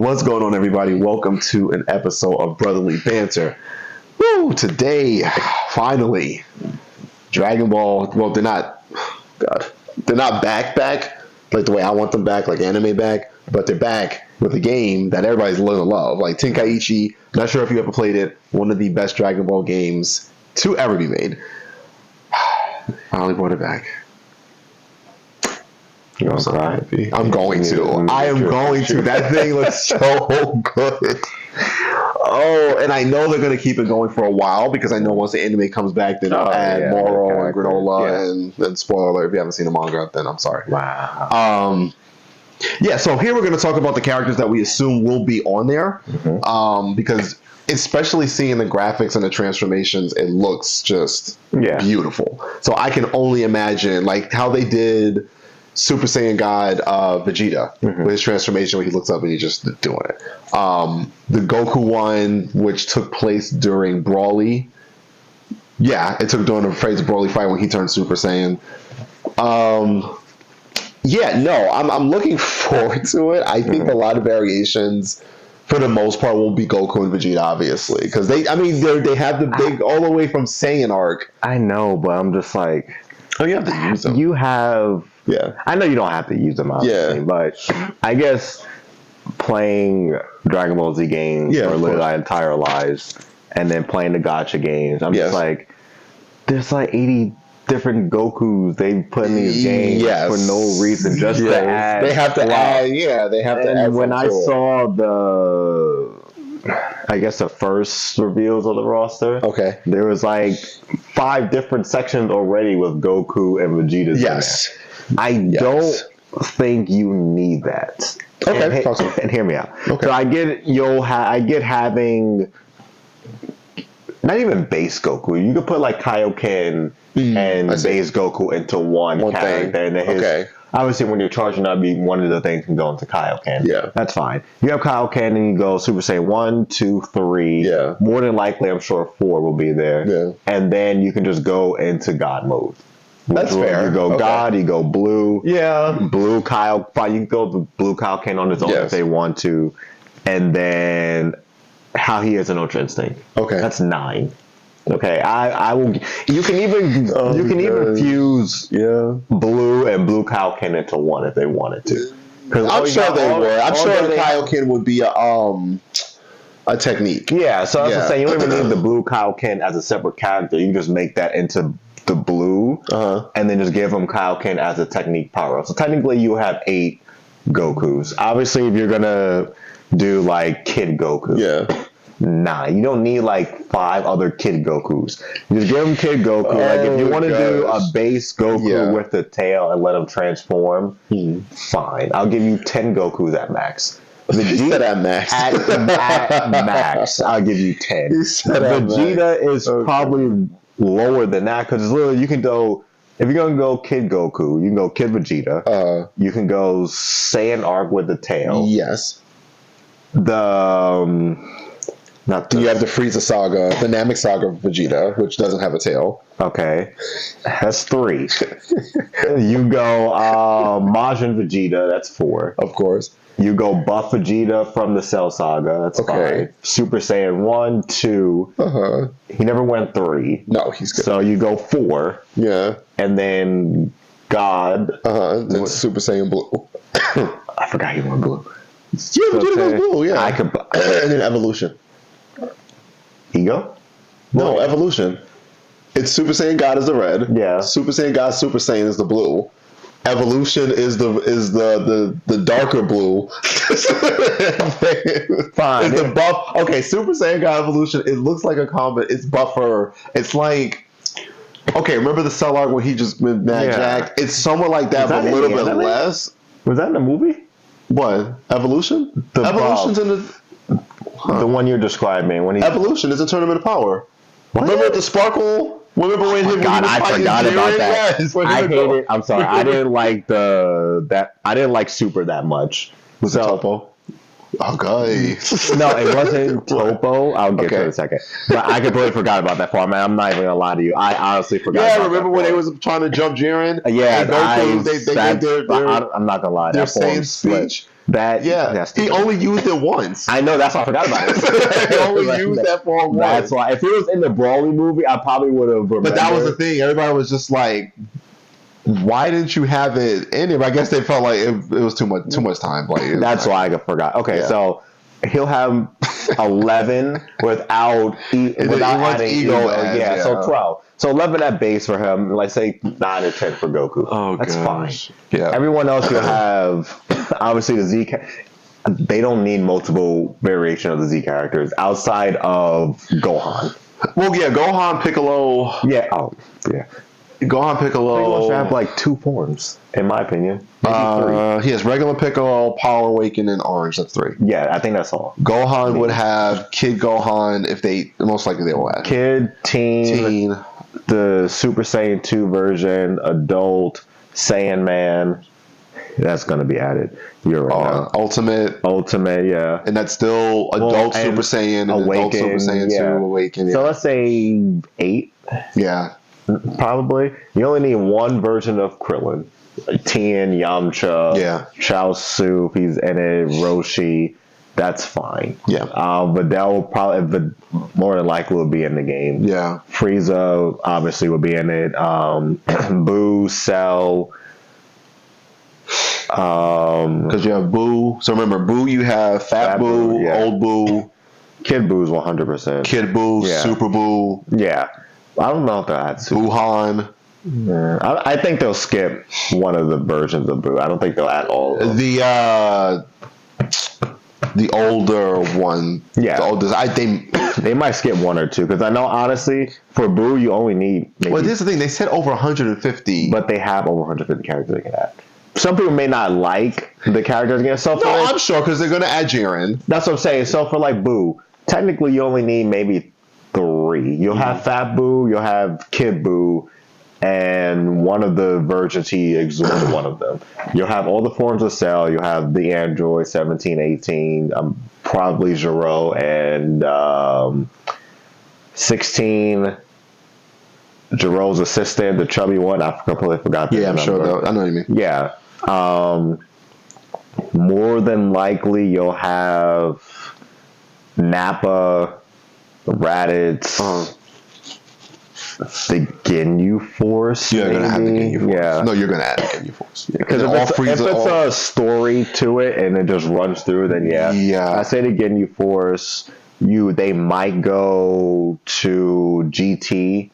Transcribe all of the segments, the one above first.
What's going on, everybody? Welcome to an episode of Brotherly Banter. Woo! Today, finally, Dragon Ball. Well, they're not. God, they're not back like the way I want them back, like anime back. But they're back with a game that everybody's learning to love, like Tenkaichi. Not sure if you ever played it. One of the best Dragon Ball games to ever be made. Finally brought it back. You're gonna cry. I'm going to. I am going to. That thing looks so good. Oh, and I know they're going to keep it going for a while because I know once the anime comes back, then they'll add Moro and Granola and spoiler alert, if you haven't seen the manga, then I'm sorry. Wow. Yeah, so here we're going to talk about the characters that we assume will be on there because especially seeing the graphics and the transformations, it looks just beautiful. So I can only imagine like how they did Super Saiyan God Vegeta with his transformation where he looks up and he's just doing it. The Goku one, which took place during Broly. Yeah, it took during the phase of Broly fight when he turned Super Saiyan. I'm looking forward to it. I think a lot of variations, for the most part, will be Goku and Vegeta, obviously, because they have the big all the way from Saiyan arc. I know, but I'm just like, you have to use them. You have. Yeah. I know you don't have to use them, obviously, but I guess playing Dragon Ball Z games for literally our entire lives and then playing the gacha games, I'm just like, there's like 80 different Gokus they put in these games for no reason, just to add. They have to add, they have to add. And when I saw the first reveals of the roster, there was like 5 different sections already with Goku and Vegeta. Yes. I don't think you need that. Okay. And hear me out. Okay. So I get having not even base Goku. You could put like Kaioken and base Goku into one character. And obviously, when you're charging up, one of the things can go into Kaioken. Yeah. That's fine. You have Kaioken and you go Super Saiyan 1, 2, 3. Yeah. More than likely, I'm sure 4 will be there. Yeah. And then you can just go into God mode. That's fair. You go God, you go blue. Yeah. Blue Kaioken. You can go the blue Kaioken on its own if they want to. And then how he is an Ultra Instinct. Okay. That's 9. Okay. I will. You can even fuse blue and blue Kaioken into one if they wanted to. I'm sure they would. I'm sure the Kaioken would be a technique. Yeah. So that's what I'm saying. You don't even need the blue Kaioken as a separate character. You can just make that into the blue, and then just give them Kaioken as a technique power up. So technically, you have 8 Gokus. Obviously, if you're gonna do like Kid Goku, you don't need like 5 other Kid Gokus. You just give them Kid Goku. Like if you want to do a base Goku with the tail and let him transform, fine. I'll give you 10 Gokus at max. Vegeta at max. At max, I'll give you 10. Vegeta is probably lower than that because literally you can go if you're gonna go Kid Goku, you can go Kid Vegeta. You can go Saiyan arc with the tail. Yes. You have the Frieza saga, the Namek saga of Vegeta, which doesn't have a tail. Okay, that's 3. You go Majin Vegeta, that's 4. Of course. You go Buff Vegeta from the Cell Saga. That's 5. Super Saiyan 1, 2. He never went 3. No, he's good. So you go 4. Yeah. And then God. Then Super Saiyan Blue. I forgot he went blue. Yeah, Vegeta goes blue. Yeah. And then Evolution. Ego? No, Evolution. It's Super Saiyan God is the red. Yeah. Super Saiyan God Super Saiyan is the blue. Evolution is the darker blue. Fine. It's the buff. Okay, Super Saiyan God Evolution. It looks like a combat. It's buffer. It's like. Okay, remember the Cell arc when he just went Mad Jack? It's somewhat like that, but a little bit less. Was that in the movie? What? Evolution? Evolution's in the one you're describing. When Evolution is a tournament of power. What? Remember the Sparkle? Remember when I forgot about that. I hate it. I'm sorry. I didn't like I didn't like Super that much. Was it Topo? Okay. No, it wasn't Topo. I'll get to it in a second. But I completely forgot about that part, man. I'm not even gonna lie to you. I honestly forgot. Yeah, remember when they was trying to jump Jiren? Yeah, I'm not gonna lie. They're saying speech. That he only used it once. I know, that's why I forgot about it. He only used that for once. That's why. If it was in the Broly movie, I probably would have remembered. But that was the thing. Everybody was just like, why didn't you have it in it? I guess they felt like it was too much time. Like, that's why I forgot. Okay, so he'll have 11 without adding ego. So 12. So 11 at base for him. Like say 9 or 10 for Goku. Oh, that's fine. Yeah. Everyone else you'll have obviously the Z. They don't need multiple variation of the Z characters outside of Gohan. Well, yeah, Gohan, Piccolo. Yeah. Oh, yeah. Gohan, Piccolo should have like 2 forms, in my opinion. Maybe 3. He has regular Piccolo, Power Awakening, and Orange. That's 3. Yeah, I think that's all. Gohan would have Kid Gohan if they most likely they will have Kid, Teen, the Super Saiyan 2 version, Adult, Saiyan Man. That's going to be added. You're right. Ultimate, yeah. And that's still Adult Super Saiyan and Adult Super Saiyan 2 Awaken. Yeah. So let's say 8. Yeah. Probably. You only need 1 version of Krillin. Tien, Yamcha, Chaozu, he's in it, Roshi. That's fine. Yeah. But that will probably, more than likely, will be in the game. Yeah. Frieza obviously will be in it. Boo, Cell. Because you have Boo. So remember, Boo, you have Fat Boo, Old Boo. Kid Boo's 100%. Kid Boo, Super Boo. Yeah. I don't know if they'll add Super Buhan. Yeah. I think they'll skip one of the versions of Boo. I don't think they'll add all of them. The older one. Yeah. The oldest. I think they might skip 1 or 2 because I know honestly for Boo you only need maybe. Well, this is the thing. They said over 150, but they have over 150 characters they can add. Some people may not like the characters again. So I'm sure because they're going to add Jiren. That's what I'm saying. So for like Boo, technically you only need maybe 3. You'll have Fat Boo, you'll have Kid Boo, and one of the versions he exhorted one of them. You'll have all the forms of Cell. You'll have the Android 17, 18, probably Gero, and 16. Gero's assistant, the chubby one. I completely forgot. Yeah, I'm sure. I know what you mean. Yeah. More than likely, you'll have Nappa, Raditz, the Ginyu Force. You're going to have the Ginyu Force. Yeah. No, you're going to add the Ginyu Force. Because if it's a story to it and it just runs through, then yeah. I say the Ginyu Force. They might go to GT.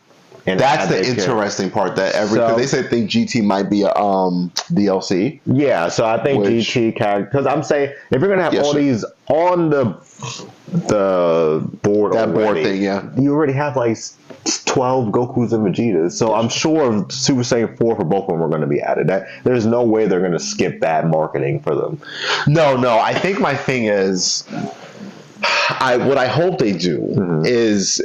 And that's the interesting part. Because they said GT might be a DLC. Yeah, so I think GT character. Because I'm saying if you're gonna have all these on the board, board thing, you already have like 12 Gokus and Vegetas. So I'm sure Super Saiyan 4 for both of them are going to be added. There's no way they're going to skip that marketing for them. No. I think my thing is. What I hope they do is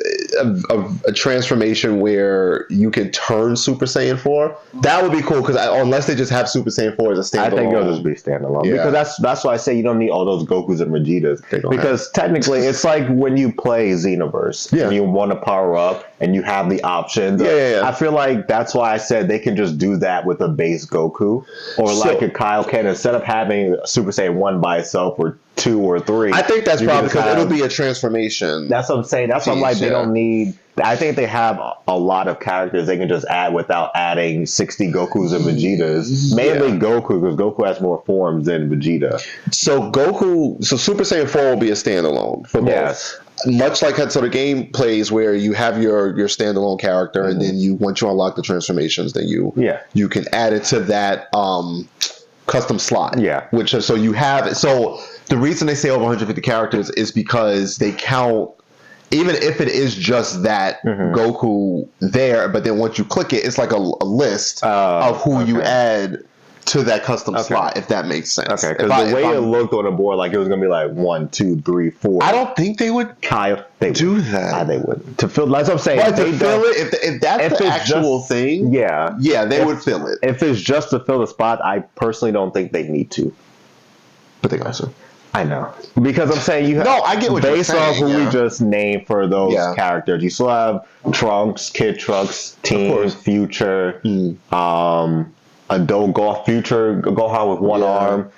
a transformation where you can turn Super Saiyan 4. That would be cool because unless they just have Super Saiyan 4 as a standalone. I think it'll just be standalone because that's why I say you don't need all those Gokus and Vegetas because technically it's like when you play Xenoverse and you want to power up and you have the options. I feel like that's why I said they can just do that with a base Goku or like a Kaioken instead of having Super Saiyan 1 by itself or 2 or 3. I think that's probably because it'll be a transformation. That's what I'm saying. That's why I'm like, they don't need. I think they have a lot of characters they can just add without adding 60 Gokus and Vegetas. Mainly Goku, because Goku has more forms than Vegeta. So Super Saiyan 4 will be a standalone for both. Yes. Much like how the game plays where you have your standalone character and then once you unlock the transformations, then you can add it to that custom slot. Yeah. The reason they say over 150 characters is because they count, even if it is just that Goku there, but then once you click it, it's like a list of who you add to that custom slot, if that makes sense. Okay, because the way it looked on the board, like it was going to be like 1, 2, 3, 4. I don't think they would do that. They would. To fill, that's what I'm saying. But to fill it, if that's the actual thing, they would fill it. If it's just to fill the spot, I personally don't think they need to. But they also. I know. Because I'm saying you have... No, I get what you're saying. Based off who we just named for those characters, you still have Trunks, Kid Trunks, Teen, Future, Adult Golf, Future, Gohan with one arm,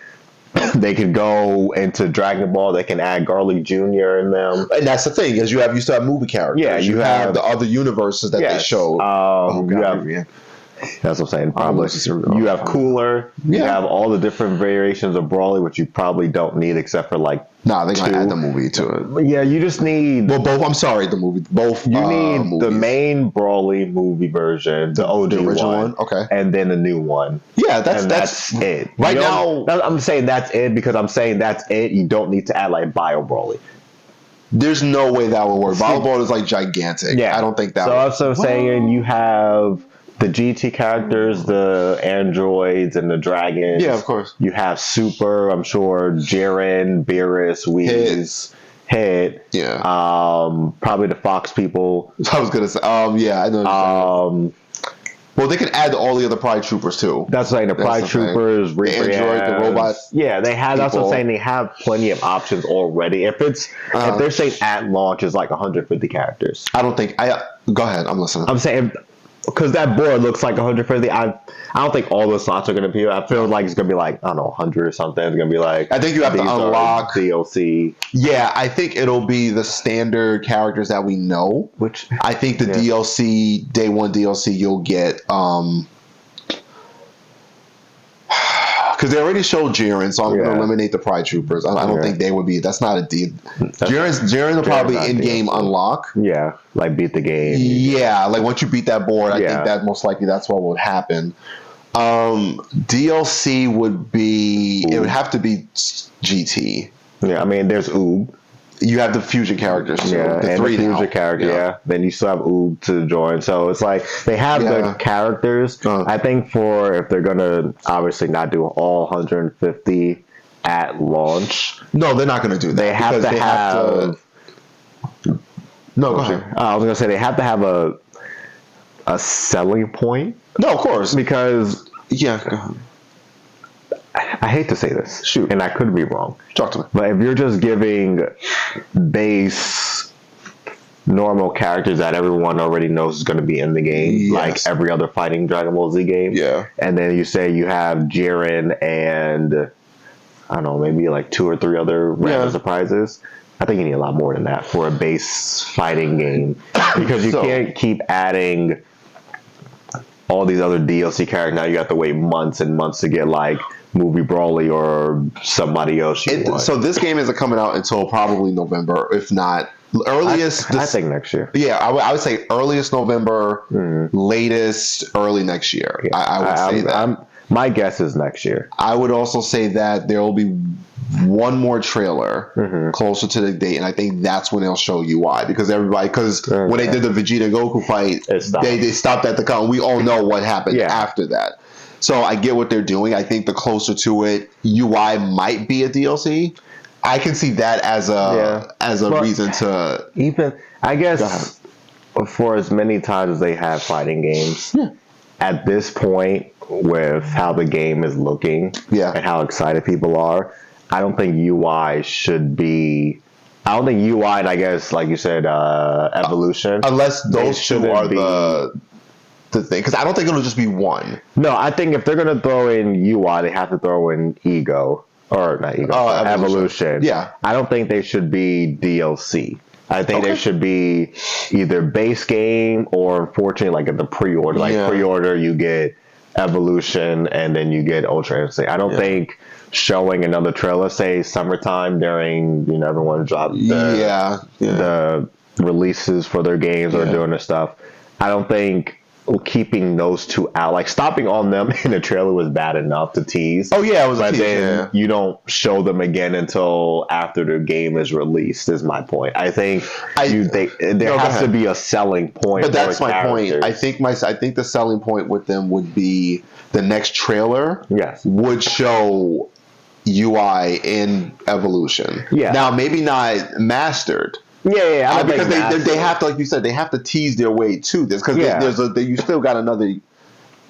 They could go into Dragon Ball. They can add Garlic Jr. in them. And that's the thing, is you still have movie characters. Yeah, you have the other universes that they showed. That's what I'm saying. Probably you have Cooler. You have all the different variations of Broly, which you probably don't need except for like. Nah, they're gonna add the movie to it. Yeah, you just need. Well, both. I'm sorry, the movie. Both. You need movies. the main Broly movie version, the OG original one, okay, and then the new one. Yeah, that's it. Right now, I'm saying that's it because I'm saying that's it. You don't need to add like Bio Broly. There's no way that would work. Bio Broly is like gigantic. Yeah, I don't think that. So I'm saying you have the GT characters, the androids, and the dragons. Yeah, of course. You have Super, I'm sure, Jiren, Beerus, Whis, Hit. Yeah. Probably the Fox people. I was gonna say. Yeah, I know. Well, they could add all the other Pride Troopers too. That's like the Pride Troopers, the android, the robots. Yeah, they have. That's what I'm saying. They have plenty of options already. If they're saying at launch is like 150 characters. I don't think. Go ahead. I'm listening. I'm saying. Because that board looks like 150. I don't think all those slots are going to be. I feel like it's going to be like, I don't know, 100 or something. It's going to be like. I think you have to unlock DLC. Yeah, I think it'll be the standard characters that we know. Which I think the DLC, day one DLC, you'll get. Because they already showed Jiren, so I'm going to eliminate the Pride Troopers. I don't think they would be. That's not a deal. Jiren will probably in-game unlock. Yeah, like beat the game. Yeah, like once you beat that board, I think that most likely that's what would happen. DLC would be. It would have to be GT. Yeah, I mean, there's Oob. You have the fusion characters too. Yeah, the and the fusion character. Yeah. Then you still have Oob to join. So it's like they have the characters. I think if they're gonna obviously not do all 150 at launch. No, they're not gonna do that. They have to have. No, go ahead. I was gonna say they have to have a selling point. No, of course, because go ahead. I hate to say this, and I could be wrong. Talk to me. But if you're just giving base normal characters that everyone already knows is going to be in the game, like every other fighting Dragon Ball Z game, and then you say you have Jiren and I don't know, maybe like 2 or 3 other random surprises. I think you need a lot more than that for a base fighting game because you can't keep adding all these other DLC characters. Now you have to wait months and months to get like Movie Broly or somebody else. So this game isn't coming out until probably November, if not earliest. I think next year. Yeah, I would say earliest November, latest early next year. Yeah. I would say that. My guess is next year. I would also say that there will be one more trailer closer to the date, and I think that's when they'll show UI because when they did the Vegeta Goku fight, they stopped at the count. We all know what happened after that. So I get what they're doing. I think the closer to it, UI might be a DLC. I can see that as a reason to even. I guess for as many times as they have fighting games, at this point with how the game is looking and how excited people are, I don't think UI should be. I don't think UI and I guess like you said, Evolution. Unless those two are the thing, because I don't think it'll just be one. No, I think if they're gonna throw in UI, they have to throw in Ego or not Ego, Evolution. Yeah, I don't think they should be DLC. I think they should be either base game or, unfortunately, like at the pre-order. Like pre-order, you get Evolution and then you get Ultra Instinct. I don't think showing another trailer, say summertime during everyone dropped the releases for their games or doing their stuff. I don't think keeping those two out, like stopping on them in the trailer was bad enough to tease. Oh yeah, it was but a tease, then you don't show them again until after the game is released. Is my point. I think there has to be a selling point. But that's my point. I think the selling point with them would be the next trailer. Yes, would show UI in Evolution. Yeah. Now maybe not mastered. Yeah. Because they have to, like you said, they have to tease their way to this because you still got another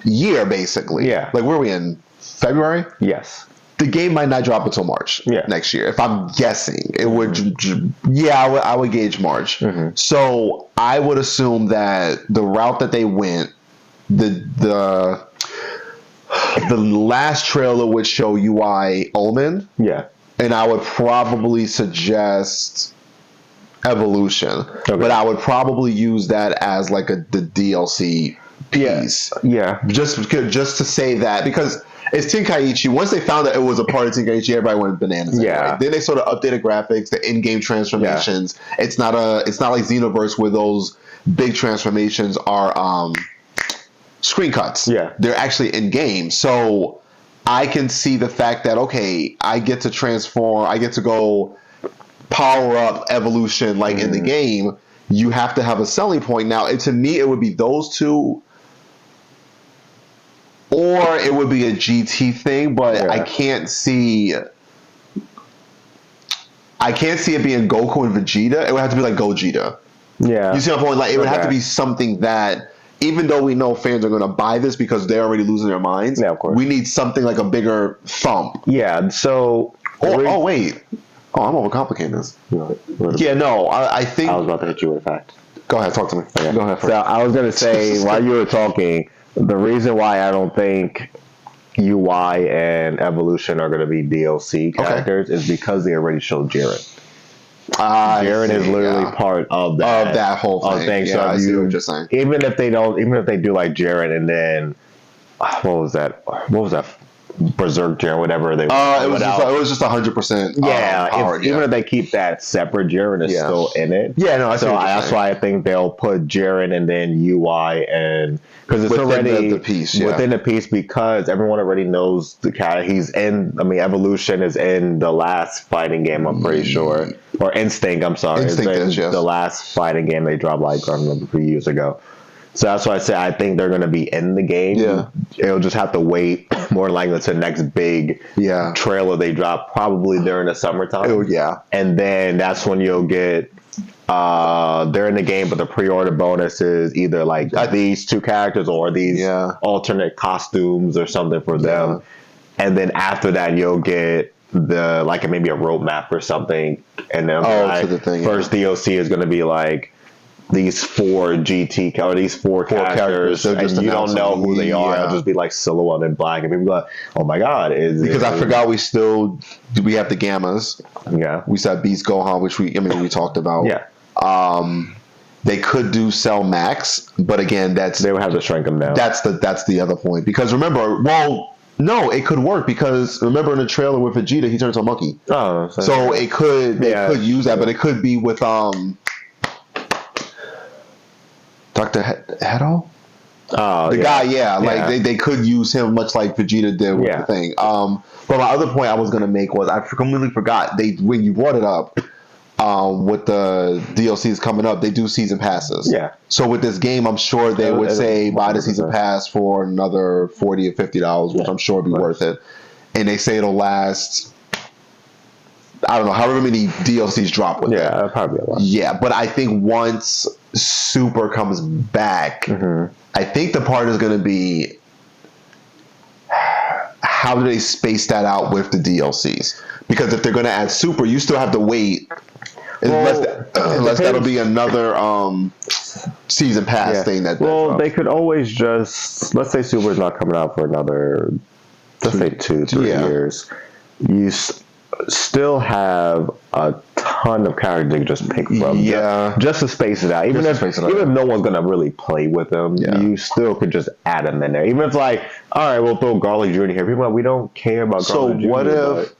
year basically. Yeah. Like where are we in February? Yes. The game might not drop until March next year. If I'm guessing, it would. I would gauge March. So I would assume that the route that they went, the the last trailer would show UI Ulman. Yeah. And I would probably suggest Evolution. Okay. But I would probably use that as like the DLC piece. Yeah. Just to say that, because it's Tenkaichi. Once they found that it was a part of Tenkaichi, everybody went bananas. Yeah. Anyway. Then they sort of updated graphics, the in-game transformations. Yeah. It's not like Xenoverse where those big transformations are screen cuts. Yeah. They're actually in-game. So I can see the fact that, okay, I get to transform, I get to go power up Evolution like in the game. You have to have a selling point. Now, to me, it would be those two, or it would be a GT thing, but I can't see it being Goku and Vegeta. It would have to be like Gogeta. Yeah. You see my point? Like, it would have to be something that, even though we know fans are going to buy this because they're already losing their minds, of course, we need something like a bigger thump. Yeah, so... wait. Oh, I'm overcomplicating this. Yeah, no, I think... I was about to hit you with a fact. Go ahead, talk to me. Okay. Go ahead first. So I was going to say, while you were talking, the reason why I don't think UI and Evolution are going to be DLC characters is because they already showed Jiren. Jiren is literally part of that whole thing. So I see what you're saying. Even if they do like Jiren and then what was that Berserk Jiren, whatever they it was just 100%. Even if they keep that separate, Jiren is still in it. Yeah, no, that's why I think they'll put Jiren and then UI and because it's within already the piece, within the piece because everyone already knows the character. He's in. I mean, Evolution is in the last fighting game. I'm pretty sure, or Instinct. I'm sorry, Instinct is the last fighting game they dropped like I don't know, a few years ago. So that's why I say I think they're going to be in the game. Yeah. It'll just have to wait more likely to the next big trailer they drop, probably during the summertime. Oh, yeah. And then that's when you'll get, they're in the game, but the pre-order bonus is either like these two characters or these alternate costumes or something for them. And then after that, you'll get maybe a roadmap or something. And then first DLC is going to be like, these four GT or these four characters and you don't know who they are. It'll just be like silhouette in black, and people go, "Oh my god!" I forgot we have the Gammas. Yeah, we said Beast Gohan, which we talked about. Yeah, they could do Cell Max, but again, they would have to shrink them down. That's the other point because remember, no, it could work because remember in the trailer with Vegeta, he turns to a monkey. Oh, so it could could use that, but it could be with Dr. Hedo? The guy, they could use him much like Vegeta did with the thing. But my other point I was going to make was I completely forgot, when you brought it up, with the DLCs coming up, they do season passes. Yeah. So with this game, I'm sure they would say buy the season pass for another $40 or $50, which I'm sure would be worth it. And they say it'll last, I don't know, however many DLCs drop with it. Yeah, probably a lot. Yeah, but I think once Super comes back, I think the part is going to be how do they space that out with the DLCs? Because if they're going to add Super, you still have to wait unless that'll be another season pass thing. They could always just, let's say Super's not coming out for another, let's say 2-3 years. You still have a ton of characters you can just pick from. Just to space it out. Even if no one's going to really play with them, you still could just add them in there. Even if it's like, all right, we'll throw Garlic Jr. here. People are like, we don't care about Garlic Jr. So what if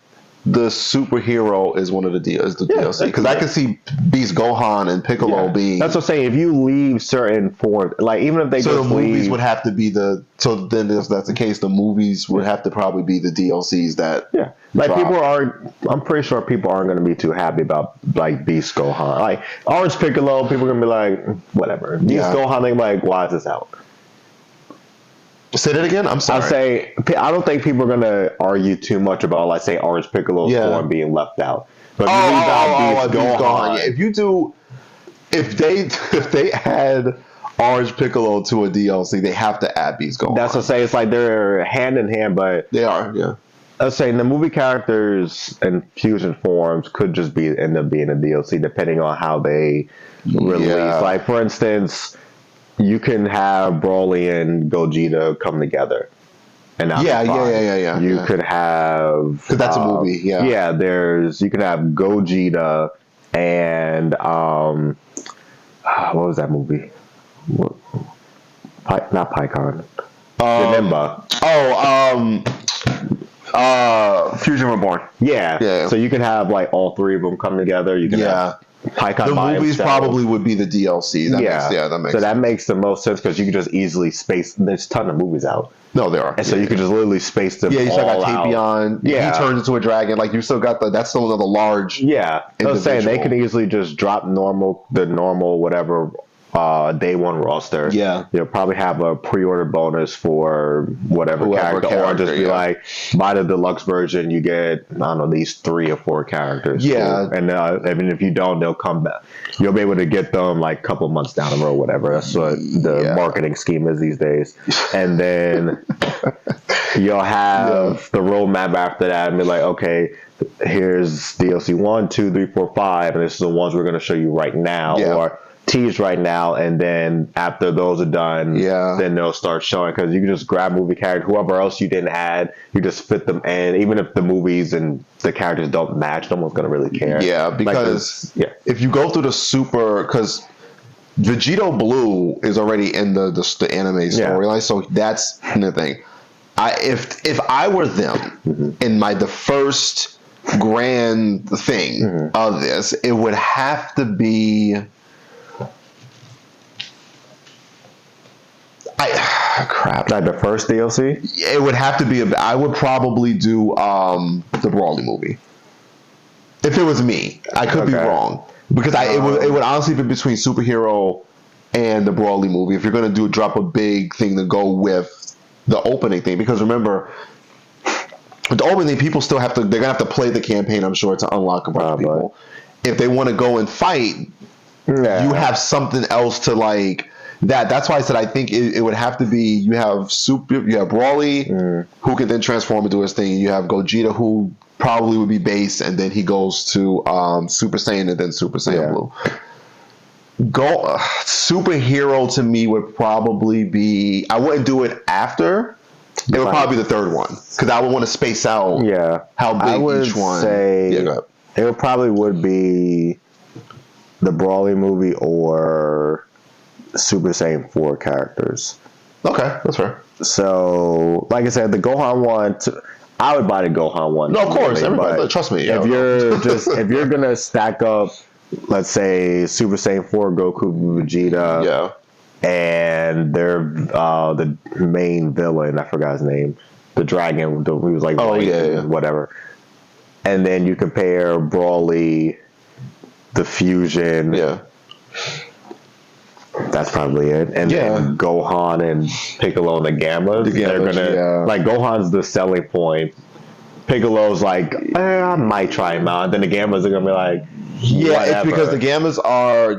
the superhero is one of the DLC? Because I can see Beast Gohan and Piccolo being... That's what I'm saying. If you leave certain forms, like even if they so just the movies leave, would have to be so then if that's the case, the movies would have to probably be the DLCs that I'm pretty sure people aren't going to be too happy about like Beast Gohan. Like Orange Piccolo, people are going to be like, whatever. Beast Gohan, they're like, why is this out? Say that again? I'm sorry. I don't think people are going to argue too much about, let's say, Orange Piccolo's form being left out. But Beast Gohan. If they add Orange Piccolo to a DLC, they have to add Beast Gohan. That's what I say. It's like they're hand in hand, but they are. Yeah. I was saying the movie characters and fusion forms could just end up being a DLC depending on how they release. Like for instance, you can have Broly and Gogeta come together. And Yeah. You could have because that's a movie. Yeah. Yeah, you can have Gogeta and what was that movie? Not PyCon. Janemba. Fusion Reborn. Yeah. So you can have like all three of them come together. You can have PyCon the by movies himself. probably would be the DLC. That makes So that makes the most sense because you can just easily space. There's a ton of movies out. No, there are. And so you can just literally space them. Yeah, you still got out. Tapion. Yeah, he turns into a dragon. Like you still got that's still another large. Yeah, I was saying they can easily just drop the normal whatever day one roster. Yeah, you'll probably have a pre-order bonus for whoever character, or just be like, buy the deluxe version. You get I don't know these 3 or 4 characters. Yeah, and I mean if you don't, they'll come back. You'll be able to get them like a couple months down the road, whatever. That's what the marketing scheme is these days. And then you'll have the roadmap after that, and be like, okay, here's DLC 1, 2, 3, 4, 5, and this is the ones we're going to show you right now, or tease right now, and then after those are done, then they'll start showing, because you can just grab movie character, whoever else you didn't add, you just fit them in, even if the movies and the characters don't match, no one's going to really care. Yeah, because if you go through the super, because Vegito Blue is already in the anime storyline, so that's the thing. If I were them in the first grand thing of this, it would have to be like the first DLC. It would have to be. I would probably do the Brawly movie. If it was me, I could be wrong because it would honestly be between superhero and the Brawly movie. If you're gonna drop a big thing to go with the opening thing, because remember, with the opening, people still they're gonna have to play the campaign, I'm sure, to unlock a bunch of people. If they want to go and fight, you have something else to like that. That's why I said I think it would have to be you have Brawly who can then transform into his thing. You have Gogeta who probably would be base, and then he goes to Super Saiyan and then Super Saiyan Blue. Superhero to me would probably be. I wouldn't do it after. It would probably be the third one because I would want to space out. How big each one. Say it would be the Brawly movie or Super Saiyan 4 characters. Okay, that's fair. So, like I said, the Gohan one. I would buy the Gohan one. No, of course, everybody. Trust me. If you're gonna stack up, let's say Super Saiyan 4 Goku, Vegeta, and they're the main villain. I forgot his name. The dragon. He was like, whatever. And then you compare Brawly, the fusion. That's probably it. And then Gohan and Piccolo and the Gammas. They're gonna like Gohan's the selling point. Piccolo's like, I might try him out. And then the Gammas are gonna be like, it's because the Gammas are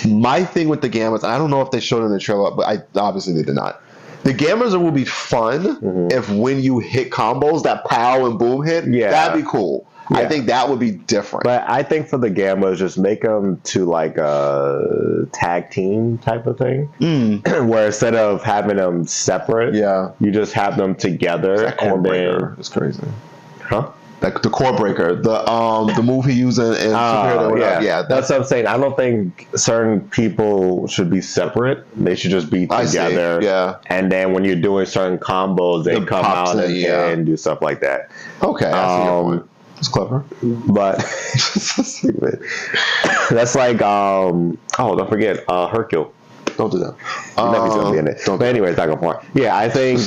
my thing with the Gammas. I don't know if they showed it in the trailer, but obviously they did not. The Gammas will be fun if when you hit combos, that pow and boom hit. That'd be cool. I think that would be different. But I think for the Gammas, just make them to like a tag team type of thing, where instead of having them separate, you just have them together. That core breaker is crazy, Like the core breaker, the move he used in Superhero. That's what I'm saying. I don't think certain people should be separate. They should just be together. And then when you're doing certain combos, they come out and do stuff like that. Okay, I see your point. It's clever, but stupid. That's like don't forget Hercule. Don't do that. You know he's gonna be in it. But anyway, talking point. Yeah, I think.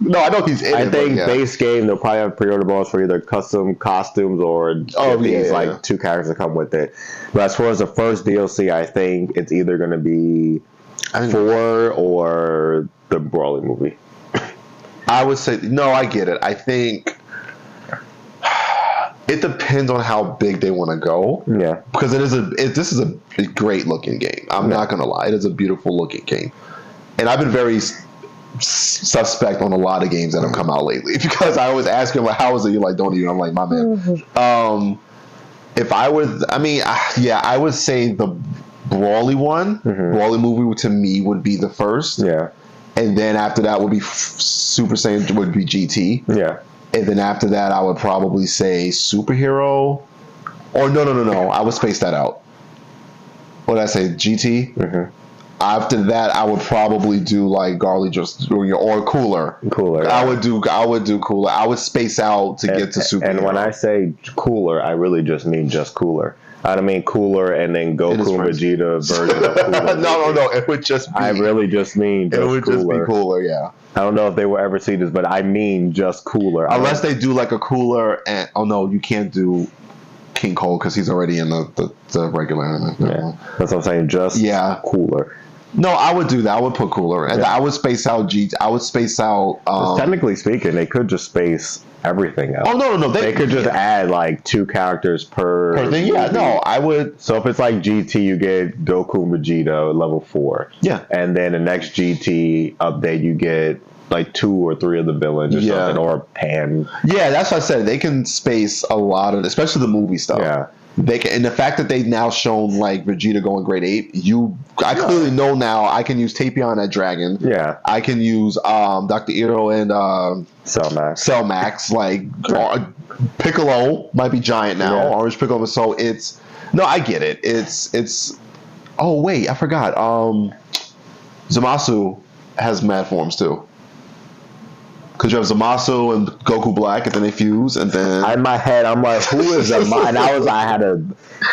No, I know he's in it. I think base game they'll probably have pre-order bonus for either custom costumes or like 2 characters that come with it. But as far as the first DLC, I think it's either gonna be 4 or the Brawly movie. I would say no. I get it. I think. It depends on how big they want to go. Yeah. Because this is a great looking game. I'm not going to lie. It is a beautiful looking game. And I've been very suspect on a lot of games that have come out lately. Because I always ask him, like, how is it? You're like, don't even. I'm like, my man. If I was, I would say the Brawly one, Brawly movie to me would be the first. Yeah. And then after that would be Super Saiyan would be GT. Yeah. And then after that, I would probably say superhero. Or no. I would space that out. What did I say? GT? Mm-hmm. After that, I would probably do like Garly or Cooler. Cooler. I would do Cooler. I would space out to get to superhero. And when I say Cooler, I really just mean just Cooler. I don't mean Cooler and then Goku and Vegeta version of Cooler. No. It would just be. I really just mean just Cooler. It would just be Cooler, yeah. I don't know if they will ever see this, but I mean just Cooler. Unless they do like a Cooler and... Oh, no, you can't do King Cole because he's already in the regular anime. Yeah, that's what I'm saying. Just Cooler. No, I would do that. I would put Cooler. And I would space out I would space out... technically speaking, they could just space everything out. Oh, no. They could just add like 2 characters per thing. Yeah, no, I would... So if it's like GT, you get Goku and Vegeta level 4. Yeah. And then the next GT update, you get like 2 or 3 of the villains or something, or Pan. Yeah, that's what I said. They can space a lot of... Especially the movie stuff. Yeah. They can, and the fact that they've now shown like Vegeta going grade 8, I clearly know now I can use Tapion at Dragon. Yeah. I can use Dr. Iro and Cellmax. Like Piccolo might be giant now. Yeah. Orange Piccolo. So it's I get it. It's. Oh wait, I forgot. Zamasu has mad forms too. Because you have Zamasu and Goku Black, and then they fuse, and then... In my head, I'm like, who is Zamasu? And I had a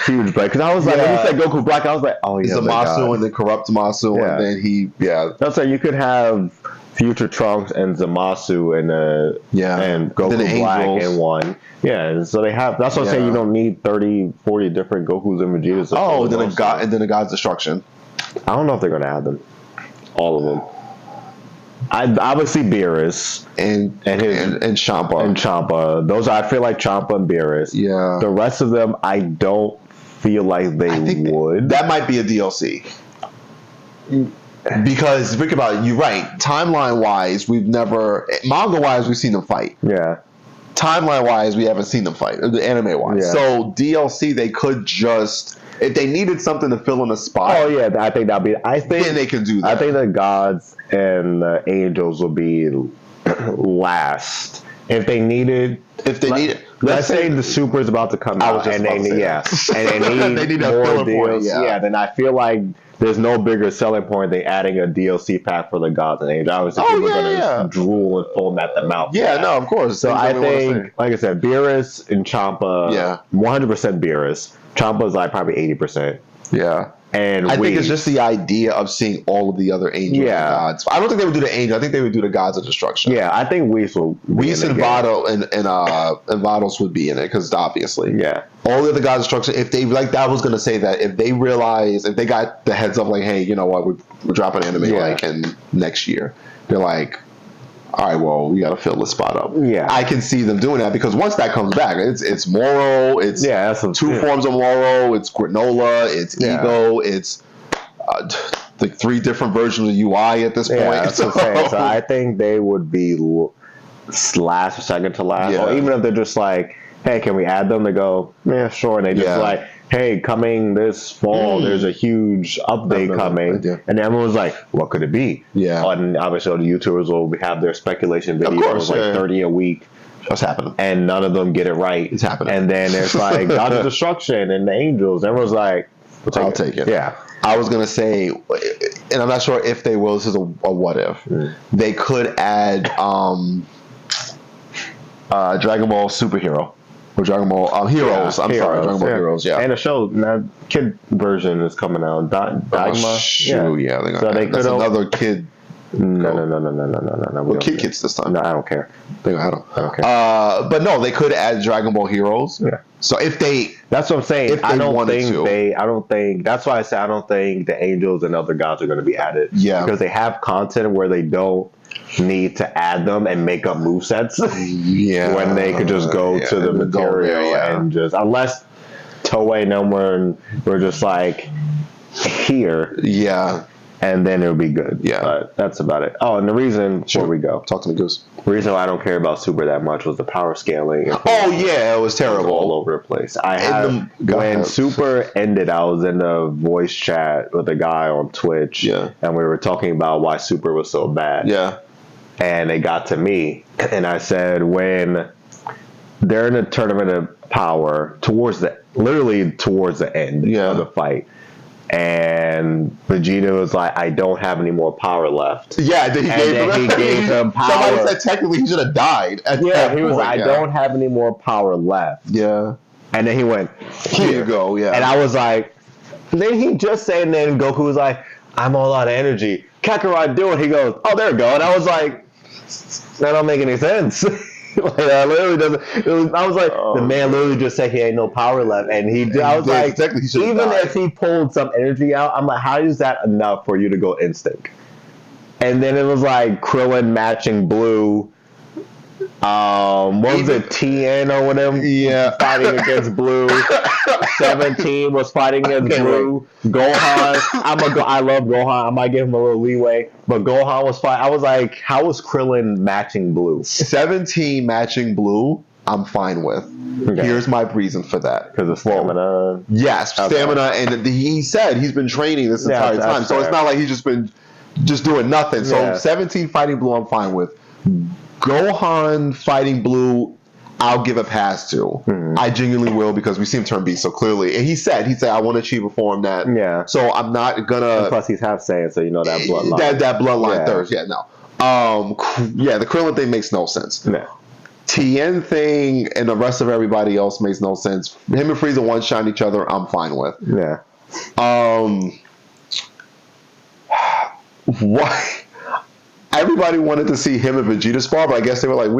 huge break. Because I was like, when you said Goku Black, I was like, oh, yeah, Zamasu, and then Corrupt Zamasu, and then he... Yeah. That's like, you could have Future Trunks and Zamasu and Goku Black in one. Yeah, so they have... That's what I'm saying, you don't need 30, 40 different Gokus and Vegetas. Oh, and then a God's Destruction. I don't know if they're going to add them. All of them. I obviously Beerus and Champa. And Champa. Those I feel like Champa and Beerus. Yeah. The rest of them I don't feel like they would. That might be a DLC. Because think about it, you're right. Timeline wise, manga wise we've seen them fight. Yeah. Timeline wise, we haven't seen them fight. Anime wise. Yeah. So DLC they could just, if they needed something to fill in a spot. Oh yeah, I think then they can do that. I think the gods and the angels will be last. If they needed, let's say the super is about to come out, and they need more deals. Yeah, then I feel like there's no bigger selling point than adding a DLC pack for the gods and angels. Obviously, people are going to drool and foam at the mouth. Yeah, no, of course. So I think, like I said, Beerus and Champa, 100% Beerus. Champa's like probably 80%. Yeah. And I think it's just the idea of seeing all of the other angels and gods. I don't think they would do the angel. I think they would do the gods of destruction. Yeah, I think Whis and Vados and Vados would be in it because obviously, all the other gods of destruction. If they I was gonna say that if they got the heads up like, hey, you know what, we're dropping anime in next year, they're like, all right, well, we got to fill this spot up. Yeah, I can see them doing that because once that comes back, it's Moro, it's two forms of Moro, it's Granola, it's Ego, it's the 3 different versions of UI at this point. That's what I'm saying. So I think they would be last or second to last, or even if they're just like, hey, can we add them? They go, yeah, sure, and they just like, hey, coming this fall, there's a huge update coming. And everyone's like, what could it be? Yeah. And obviously the YouTubers will have their speculation videos, like 30 a week. What's happening? And none of them get it right. It's happening. And then there's like Gods of Destruction and the Angels. Everyone's like, I'll take it. Yeah. I was going to say, and I'm not sure if they will, this is a what if. They could add Dragon Ball Superhero. Or Dragon Ball Heroes. Sorry, Dragon Ball Heroes. Yeah, and a show kid version is coming out. Dagma. That's another kid. No. Well, kids this time. No, I don't care. I don't care. But no, they could add Dragon Ball Heroes. Yeah. So if they, that's what I'm saying. I don't think. That's why I say I don't think the angels and other gods are going to be added. Yeah. Because they have content where they don't need to add them and make up movesets. Yeah. When they could just go to the material and just, unless Toei and we're just like here. Yeah. and then it'll be good. Yeah. But that's about it. Oh, and the reason before we go, talk to me, Goose. The reason why I don't care about Super that much was the power scaling. Oh yeah, it was terrible, all over the place. When Super ended, I was in a voice chat with a guy on Twitch, and we were talking about why Super was so bad. Yeah, and it got to me, and I said when they're in a tournament of power literally towards the end of the fight. And Vegeta was like, I don't have any more power left. Yeah, he gave him power. Somebody said technically he should have died. He was like, I don't have any more power left. Yeah. And then he went, here you go, yeah. And I was like, then he just said, and then Goku was like, I'm all out of energy. Kakarot, do it. He goes, oh, there we go. And I was like, that don't make any sense. Like, literally doesn't. I was like, the man literally just said he had no power left, and he did. I was like, even if he pulled some energy out, I'm like, how is that enough for you to go instinct? And then it was like Krillin matching Blue. What was it, TN or whatever? Yeah, fighting against Blue. 17 was fighting against Blue. Gohan, I love Gohan. I might give him a little leeway, but Gohan was fighting. I was like, how was Krillin matching Blue? 17 matching Blue, I'm fine with. Okay. Here's my reason for that. Because of stamina? Yes, stamina, and he said he's been training this entire time, so it's not like he's just been doing nothing. So 17 fighting Blue, I'm fine with. Gohan fighting Blue, I'll give a pass to. I genuinely will, because we see him turn beast so clearly. And he said, I want to achieve a form that. Yeah. So I'm not gonna. And plus, he's half Saiyan, so you know that bloodline. That bloodline thirst. Yeah, no. The Krillin thing makes no sense. No. Tien thing and the rest of everybody else makes no sense. Him and Frieza one-shot each other, I'm fine with. Yeah. Why? Everybody wanted to see him and Vegeta spar, but I guess they were like,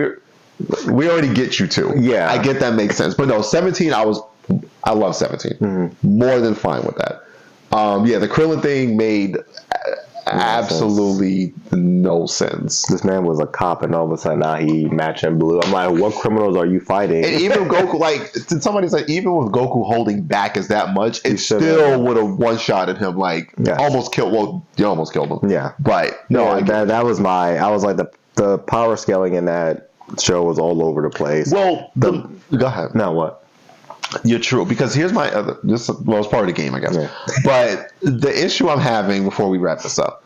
we already get you two. Yeah. I get that makes sense. But no, 17, I love 17. More than fine with that. The Krillin thing made absolutely no sense. This man was a cop, and all of a sudden now he matching Blue. I'm like, what criminals are you fighting? And even Goku, like, somebody's like, even with Goku holding back as that much, it still would have one-shotted him, like, almost killed. Well, you almost killed him. Yeah. But no, I was like, the power scaling in that show was all over the place. Well, go ahead. Now what? You're true, because here's my other. It's part of the game, I guess. Yeah. But the issue I'm having before we wrap this up,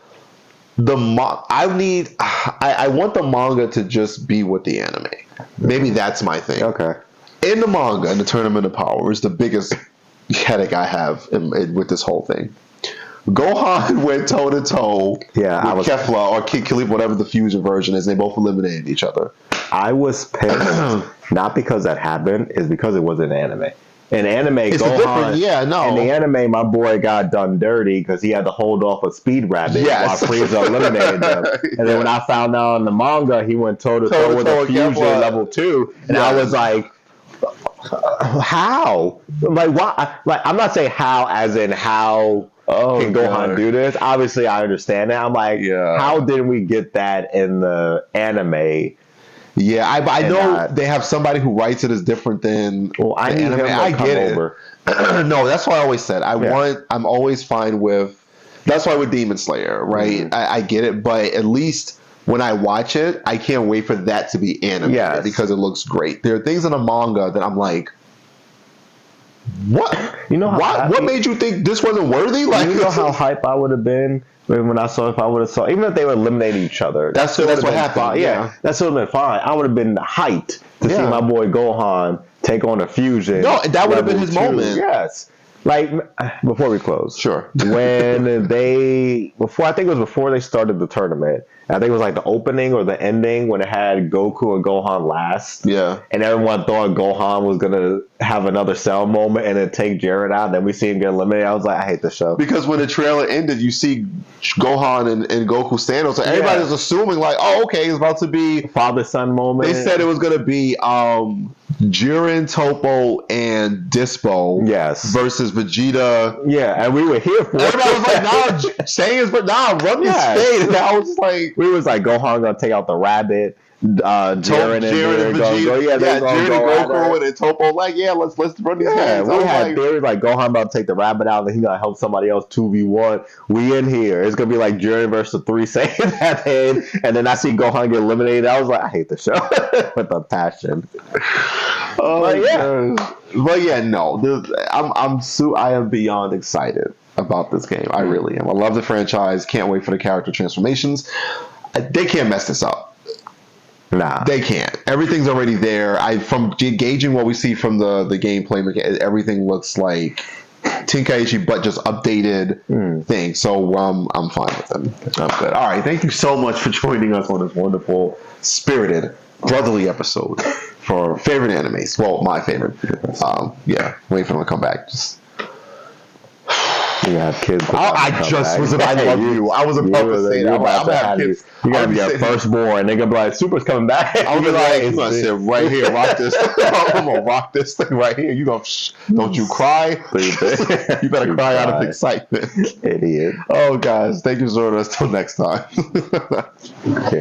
I want the manga to just be with the anime. Maybe that's my thing. Okay. In the manga, in the Tournament of Power, is the biggest headache I have with this whole thing. Gohan went toe to toe with Kefla or Kid Khalifa, whatever the fusion version is. They both eliminated each other. I was pissed, not because that happened, it's because it was an anime. In anime, it's Gohan, in the anime, my boy got done dirty because he had to hold off a Speed Rabbit while Frieza eliminated them. And then when I found out in the manga, he went toe to toe with a fusion level 2, and I was like, how? Like, why? Like, I'm not saying how as in how. Can Gohan do this? Obviously, I understand that. I'm like, how didn't we get that in the anime? Yeah, I know they have somebody who writes it as different than I need anime. I get it. No, that's why I always said I'm always fine with. That's why with Demon Slayer, right? I get it, but at least when I watch it, I can't wait for that to be animated because it looks great. There are things in a manga that I'm like, what? You know what made you think this wasn't worthy? Like, you know how hype I would have been when I saw even if they would eliminate each other. That's what happened. Yeah, that would have been fine. I would have been hyped to see my boy Gohan take on a fusion. No, that would have been his moment. Yes. Like, before we close. Sure. When I think it was before they started the tournament. I think it was like the opening or the ending when it had Goku and Gohan last. Yeah. And everyone thought Gohan was going to have another Cell moment and then take Jared out. Then we see him get eliminated. I was like, I hate this show. Because when the trailer ended, you see Gohan and Goku stand. So everybody was assuming like, oh, okay, it's about to be father-son moment. They said it was going to be Jiren, Toppo, and Dispo versus Vegeta. Yeah, and we were here for it. Everybody was like, nah, Saiyans, but nah, run this fade. And I was like... We was like, Gohan gonna take out the rabbit. Jiren and Vegeta. Yeah, Jiren and Goku and then Toppo. Like, let's run these games. We had theories like Gohan about to take the rabbit out and he gonna help somebody else 2v1. We in here. It's gonna be like Jiren versus 3 Saiyans at the end, and then I see Gohan get eliminated. I was like, I hate the show with a passion. I am beyond excited about this game. I really am. I love the franchise. Can't wait for the character transformations. They can't mess this up. Nah, they can't. Everything's already there. From gauging what we see from the gameplay, everything looks like Tenkaichi, but just updated thing. So I'm fine with them. I'm good. All right. Thank you so much for joining us on this wonderful, spirited, brotherly episode for favorite animes. Well, my favorite. Wait for them to come back. You have kids. I love you. I was about to say that. I'm gonna have kids. You gotta be your firstborn. They're gonna be like, Super's coming back. I'm gonna be like, you gonna sit right here, rock this. I'm gonna rock this thing right here. You gonna don't you cry? You better cry out of excitement, idiot. Oh, guys, thank you for joining us. Till next time.